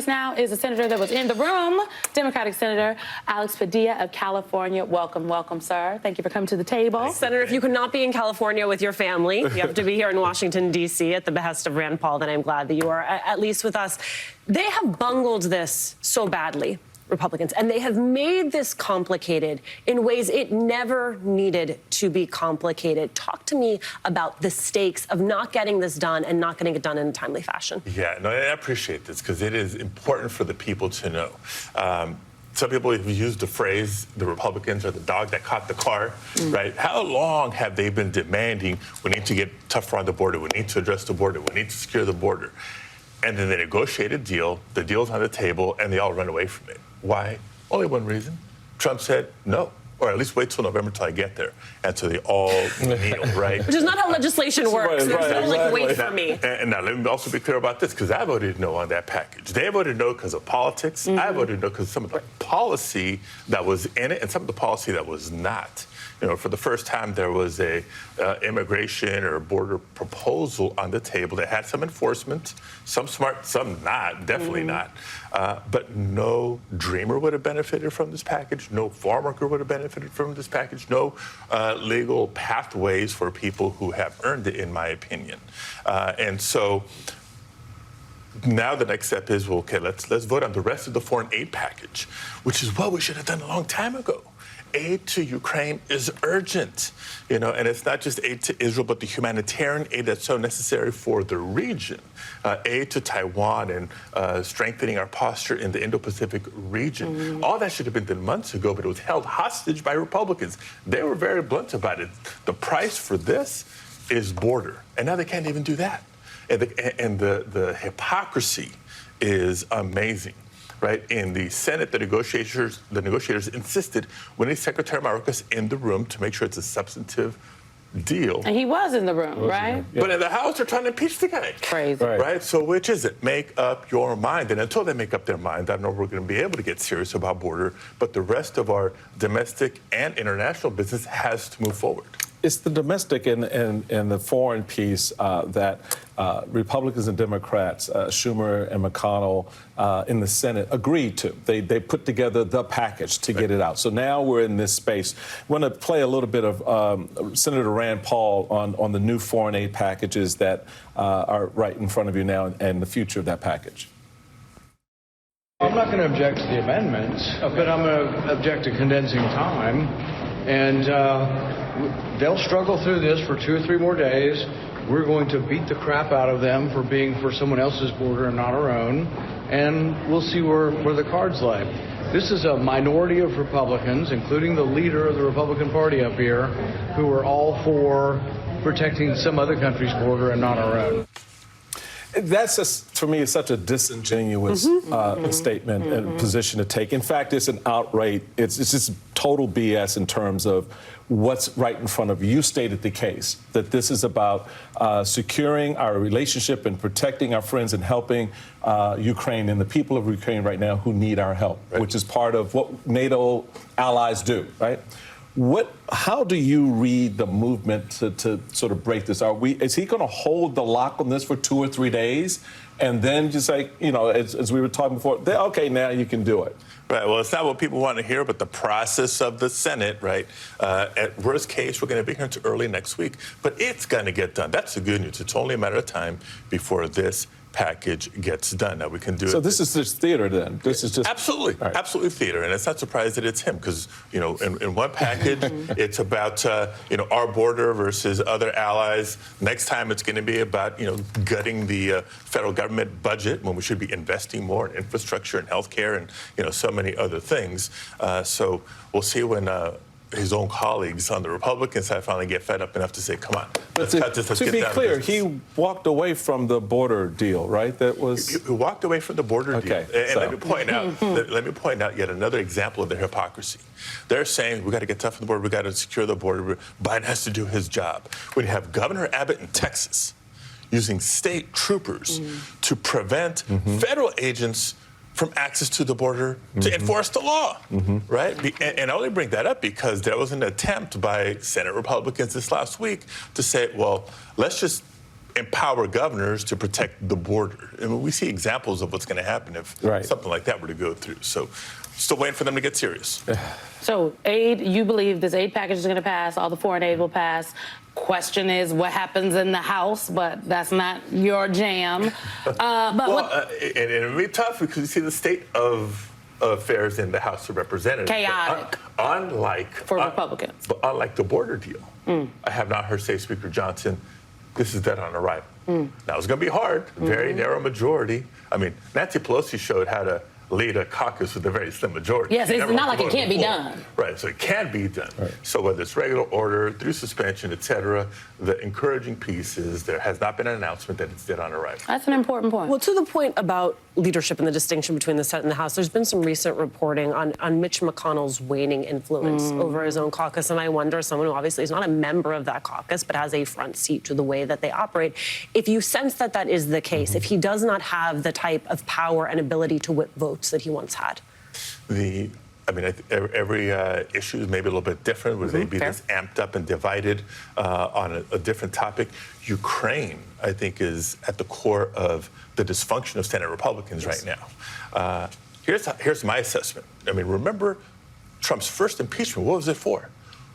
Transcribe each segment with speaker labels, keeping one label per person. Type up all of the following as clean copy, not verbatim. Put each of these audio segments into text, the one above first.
Speaker 1: us now is a senator that was in the room, Democratic Senator Alex Padilla of California. Welcome, welcome, sir. Thank you for coming to the table.
Speaker 2: Senator, if you could not be in California with your family, you have to be here in Washington, D.C. at the behest of Rand Paul, then I'm glad that you are at least with us. They have bungled this so badly, Republicans, and they have made this complicated in ways it never needed to be complicated. Talk to me about the stakes of not getting this done and not getting it done in a timely fashion.
Speaker 3: Yeah, no, I appreciate this because it is important for the people to know. Some people have used the phrase, the Republicans are the dog that caught the car, right? How long have they been demanding we need to get tougher on the border, we need to address the border, we need to secure the border? And then they negotiate a deal, the deal's on the table, and they all run away from it. Why? Only one reason. Trump said no, or at least wait till November till I get there. And so they all kneel, right?
Speaker 2: Which is not how legislation works. There's no, like, wait for me.
Speaker 3: And now let me also be clear about this, because I voted no on that package. They voted no because of politics. I voted no because some of the policy that was in it and some of the policy that was not. You know, for the first time, there was a immigration or border proposal on the table that had some enforcement, some smart, some not, definitely not. But no dreamer would have benefited from this package. No farm worker would have benefited from this package. No legal pathways for people who have earned it, in my opinion. And so now the next step is, well, okay, let's vote on the rest of the foreign aid package, which is what we should have done a long time ago. Aid to Ukraine is urgent, you know, and it's not just aid to Israel, but the humanitarian aid that's so necessary for the region. Aid to Taiwan and strengthening our posture in the Indo-Pacific region. All that should have been done months ago, but it was held hostage by Republicans. They were very blunt about it. The price for this is border, and now they can't even do that. And the hypocrisy is amazing. Right? In the Senate, the negotiators insisted we need Secretary Mayorkas in the room to make sure it's a substantive deal.
Speaker 1: And he was in the room, right?
Speaker 3: Yeah. But in the House, they're trying to impeach the guy.
Speaker 1: Crazy.
Speaker 3: Right? So which is it? Make up your mind. And until they make up their mind, I don't know if we're going to be able to get serious about border, but the rest of our domestic and international business has to move forward.
Speaker 4: It's the domestic and the foreign piece that Republicans and Democrats, Schumer and McConnell in the Senate agreed to. They put together the package to get it out. So now we're in this space. I want to play a little bit of Senator Rand Paul on the new foreign aid packages that are right in front of you now and the future of that package.
Speaker 5: I'm not going to object to the amendments, but I'm going to object to condensing time. And they'll struggle through this for 2 or 3 more days. We're going to beat the crap out of them for being for someone else's border and not our own. And we'll see where the cards lie. This is a minority of Republicans, including the leader of the Republican Party up here, who are all for protecting some other country's border and not our own.
Speaker 4: That's just, for me, it's such a disingenuous statement and position to take. In fact, it's an outright, it's just total BS in terms of what's right in front of you. You stated the case, that this is about securing our relationship and protecting our friends and helping Ukraine and the people of Ukraine right now who need our help, which is part of what NATO allies do, right? How do you read the movement to sort of break this? Is he going to hold the lock on this for 2 or 3 days and then just like, you know, as we were talking before, okay, now you can do it?
Speaker 3: Right. Well, it's not what people want to hear, but the process of the Senate, right? At worst case, we're going to be here until early next week, but it's going to get done. That's the good news. It's only a matter of time before this package gets done. Now we can do it.
Speaker 4: So this is just theater then? This is just...
Speaker 3: Absolutely. Right. Absolutely theater. And it's not surprised that it's him because, you know, in one package, it's about, you know, our border versus other allies. Next time it's going to be about, you know, gutting the federal government budget when we should be investing more in infrastructure and healthcare and, you know, so many other things. So we'll see when his own colleagues on the Republican side finally get fed up enough to say, come on, let's cut this, let's
Speaker 4: get down
Speaker 3: to
Speaker 4: business. To be clear, he walked away from the border deal, right? That was...
Speaker 3: He walked away from the border deal. And let me point out yet another example of their hypocrisy. They're saying we got to get tough on the border, we got to secure the border, Biden has to do his job. When you have Governor Abbott in Texas using state troopers to prevent federal agents from access to the border to enforce the law, right? And I only bring that up because there was an attempt by Senate Republicans this last week to say, well, let's just empower governors to protect the border. I mean, we see examples of what's going to happen if something like that were to go through. So still waiting for them to get serious.
Speaker 1: So aid, you believe this aid package is going to pass, all the foreign aid will pass. Question is what happens in the House, but that's not your jam.
Speaker 3: And it'll be tough because you see the state of affairs in the House of Representatives.
Speaker 1: Chaotic. For Republicans.
Speaker 3: But unlike the border deal, I have not heard, say, Speaker Johnson, this is dead on arrival. Now, it's going to be hard, very narrow majority. I mean, Nancy Pelosi showed how to lead a caucus with a very slim majority.
Speaker 1: Yes, it's not like it can't be done.
Speaker 3: Right, so it can be done. Right. So whether it's regular order, through suspension, et cetera, the encouraging piece is there has not been an announcement that it's dead on arrival.
Speaker 1: That's an important point.
Speaker 2: Well, to the point about leadership and the distinction between the Senate and the House, there's been some recent reporting on Mitch McConnell's waning influence over his own caucus, and I wonder, someone who obviously is not a member of that caucus but has a front seat to the way that they operate, if you sense that that is the case, if he does not have the type of power and ability to whip votes that he once had.
Speaker 3: Every issue is maybe a little bit different. Would they be this amped up and divided on a different topic? Ukraine, I think, is at the core of the dysfunction of Senate Republicans right now. Here's my assessment. I mean, remember Trump's first impeachment, what was it for?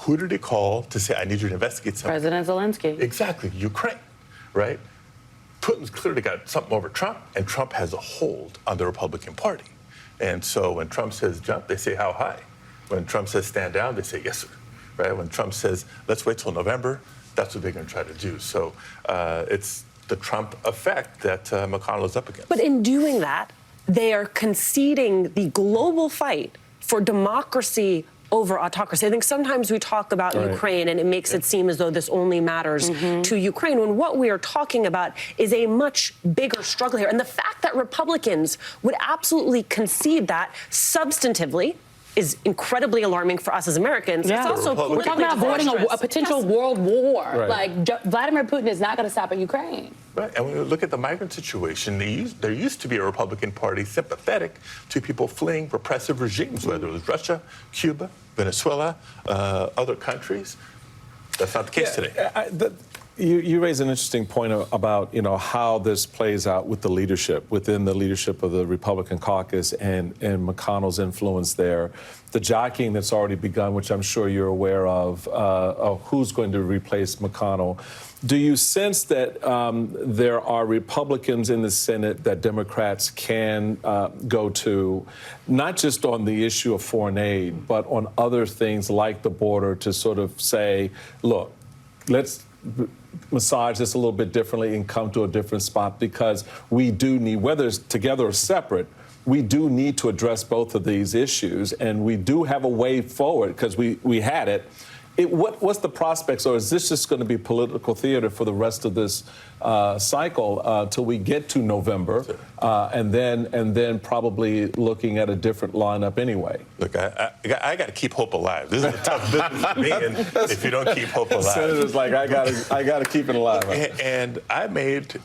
Speaker 3: Who did he call to say, I need you to investigate something?
Speaker 1: President Zelensky.
Speaker 3: Exactly, Ukraine, right? Putin's clearly got something over Trump, and Trump has a hold on the Republican Party. And so when Trump says jump, they say how high. When Trump says stand down, they say yes, sir. Right? When Trump says let's wait till November, that's what they're going to try to do. So it's the Trump effect that McConnell is up against.
Speaker 2: But in doing that, they are conceding the global fight for democracy over autocracy. I think sometimes we talk about Ukraine and it makes it seem as though this only matters to Ukraine, when what we are talking about is a much bigger struggle here. And the fact that Republicans would absolutely concede that substantively is incredibly alarming for us as Americans.
Speaker 1: Yeah.
Speaker 2: It's also
Speaker 1: we're talking about avoiding a potential world war.
Speaker 4: Right.
Speaker 1: Like Vladimir Putin is not going to stop at Ukraine.
Speaker 3: Right, and when we look at the migrant situation, there used to be a Republican Party sympathetic to people fleeing repressive regimes, whether it was Russia, Cuba, Venezuela, other countries. That's not the case today.
Speaker 4: You raise an interesting point about, how this plays out with the leadership, within the leadership of the Republican caucus and McConnell's influence there. The jockeying that's already begun, which I'm sure you're aware of who's going to replace McConnell. Do you sense that there are Republicans in the Senate that Democrats can go to, not just on the issue of foreign aid, but on other things like the border, to sort of say, look, let's massage this a little bit differently and come to a different spot, because we do need, whether it's together or separate, we do need to address both of these issues, and we do have a way forward because we had it. What's the prospects, or is this just going to be political theater for the rest of this cycle till we get to November, and then probably looking at a different lineup anyway?
Speaker 3: Look, I got to keep hope alive. This is a tough business for me, and if you don't keep hope alive,
Speaker 4: Senator's like, I got to keep it alive.
Speaker 3: And I made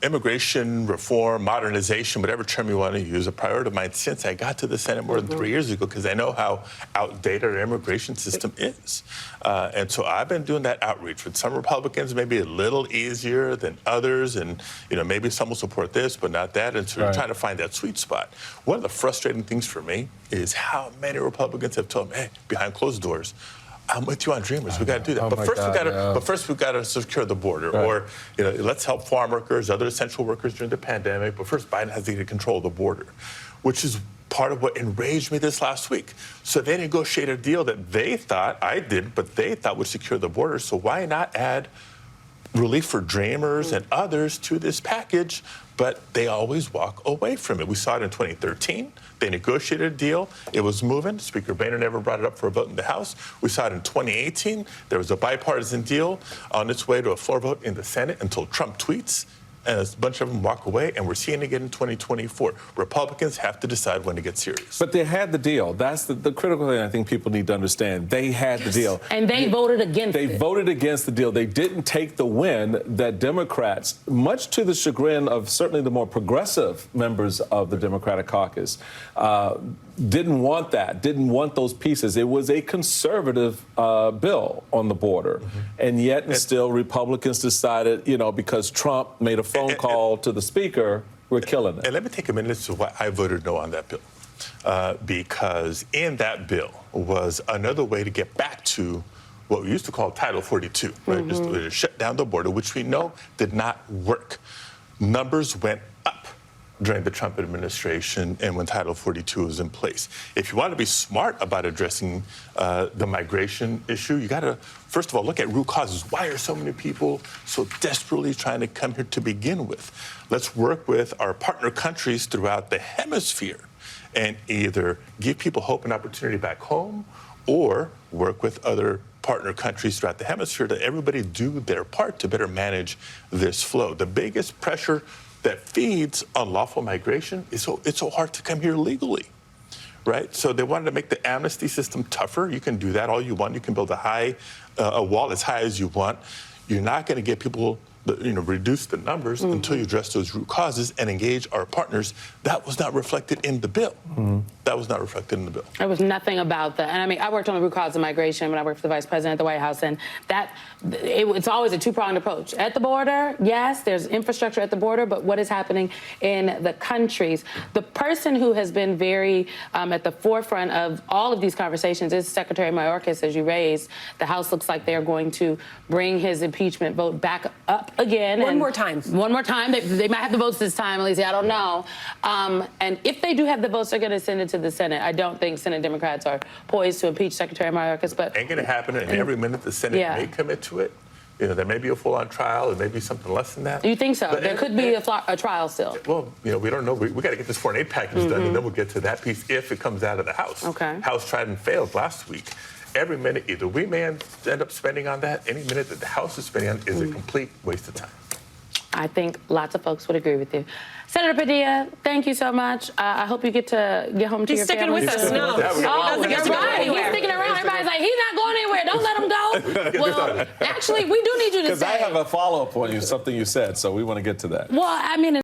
Speaker 3: immigration reform, modernization, whatever term you want to use, a priority of mine since I got to the Senate more than 3 years ago, because I know how outdated our immigration system is. And so I've been doing that outreach with some Republicans, maybe a little easier than others, and maybe some will support this but not that, and so we're trying to find that sweet spot. One of the frustrating things for me is how many Republicans have told me, hey, behind closed doors, I'm with you on Dreamers. We got to do that. But first we got to secure the border, or let's help farm workers, other essential workers during the pandemic. But first, Biden has to get control of the border, which is part of what enraged me this last week. So they negotiated a deal that they thought, I did, but they thought would secure the border. So why not add relief for Dreamers and others to this package? But they always walk away from it. We saw it in 2013. They negotiated a deal. It was moving. Speaker Boehner never brought it up for a vote in the House. We saw it in 2018. There was a bipartisan deal on its way to a floor vote in the Senate until Trump tweets. and a bunch of them walk away, and we're seeing it again in 2024. Republicans have to decide when to get serious.
Speaker 4: But they had the deal. That's the critical thing I think people need to understand. They had the deal.
Speaker 1: And they voted against it.
Speaker 4: They voted against the deal. They didn't take the win that Democrats, much to the chagrin of certainly the more progressive members of the Democratic caucus, didn't want that, didn't want those pieces. It was a conservative bill on the border. And yet and still Republicans decided, because Trump made a phone call to the speaker, we're killing it.
Speaker 3: And let me take a minute to why I voted no on that bill. Because in that bill was another way to get back to what we used to call Title 42, right? Just to shut down the border, which we know did not work. Numbers went up during the Trump administration and when Title 42 was in place. If you want to be smart about addressing the migration issue, you got to, first of all, look at root causes. Why are so many people so desperately trying to come here to begin with? Let's work with our partner countries throughout the hemisphere and either give people hope and opportunity back home or work with other partner countries throughout the hemisphere to everybody do their part to better manage this flow. The biggest pressure that feeds unlawful migration is it's so hard to come here legally, right? So they wanted to make the amnesty system tougher. You can do that all you want. You can build a wall as high as you want. You're not going to get people, reduce the numbers until you address those root causes and engage our partners. That was not reflected in the bill. That was not reflected in the bill.
Speaker 1: There was nothing about that. And I mean, I worked on the root cause of migration when I worked for the vice president at the White House, and it's always a two-pronged approach. At the border, yes, there's infrastructure at the border, but what is happening in the countries? The person who has been very at the forefront of all of these conversations is Secretary Mayorkas, as you raised. The House looks like they're going to bring his impeachment vote back up again.
Speaker 2: One more time.
Speaker 1: One more time. They might have the votes this time, Alicia. I don't know. And if they do have the votes, they're going to send it to the Senate. I don't think Senate Democrats are poised to impeach Secretary Mayorkas, but
Speaker 3: ain't going to happen. And every minute the Senate may commit to it. There may be a full-on trial. There may be something less than that.
Speaker 1: You think so? There could be a trial still.
Speaker 3: Well, we don't know. We got to get this foreign aid package done, and then we'll get to that piece if it comes out of the House.
Speaker 1: Okay.
Speaker 3: House tried and failed last week. Every minute, either we may end up spending on that. Any minute that the House is spending on is a complete waste of time.
Speaker 1: I think lots of folks would agree with you. Senator Padilla, thank you so much. I hope you get home to your family.
Speaker 2: He's sticking with us. No.
Speaker 1: Oh, you're right. He's sticking around. Everybody's like, he's not going anywhere. Don't let him go. Well, actually, we do need you to say.
Speaker 4: Because I have a follow-up on you, something you said, so we want to get to that.
Speaker 1: Well, I mean,